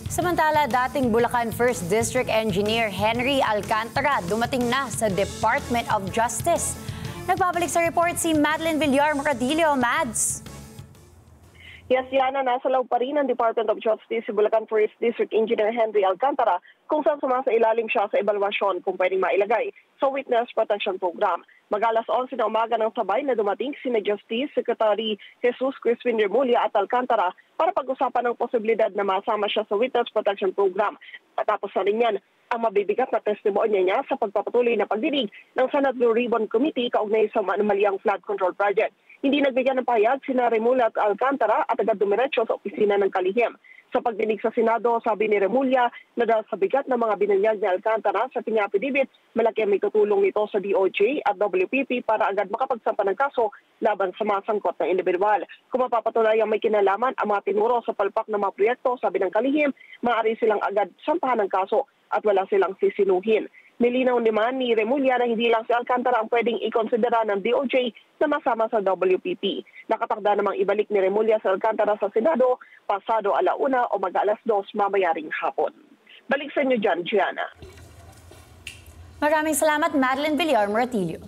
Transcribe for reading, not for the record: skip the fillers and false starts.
Samantala, dating Bulacan 1st District Engineer Henry Alcantara dumating na sa Department of Justice. Nagbabalik sa report si Madeline Villar Moradillo. Mads. Yes, Yana, nasa loob pa rin ng Department of Justice si Bulacan 1st District Engineer Henry Alcantara kung saan sumasailalim siya sa ebalwasyon kung pwedeng mailagay sa Witness Protection Program. Mag-alas 11 na umaga ng sabay na dumating sina Justice Secretary Jesus Crispin Remulla at Alcantara para pag-usapan ng posibilidad na masama siya sa Witness Protection Program. Matapos na rin yan, ang mabibigat na testimonya niya sa pagpapatuloy na pagdinig ng Senate Blue Ribbon Committee kaugnay sa anomalyang flood control project. Hindi nagbigyan ng pahayag sina Remulla at Alcantara at agad dumiretso sa opisina ng kalihim. Sa pagdinig sa Senado, sabi ni Remulla na dahil sa bigat ng mga binunyag ni Alcantara sa pinapidibit, malaki ang may tutulong nito sa DOJ at WPP para agad makapagsampa ng kaso laban sa mga sangkot ng individual. Kung mapapatuloy ang may kinalaman ang mga tinuro sa palpak ng mga proyekto, sabi ng kalihim, maaari silang agad sampahan ng kaso at wala silang sisinuhin. Nilinaw naman ni Remulla na hindi lang si Alcantara ang pwedeng ikonsidera ng DOJ na masama sa WPP. Nakatakda namang ibalik ni Remulla sa Alcantara sa Senado pasado 1:00 o mag-alas 2 mamayaring hapon. Balik sa inyo dyan, Gianna. Maraming salamat, Madeline Villar Moradillo.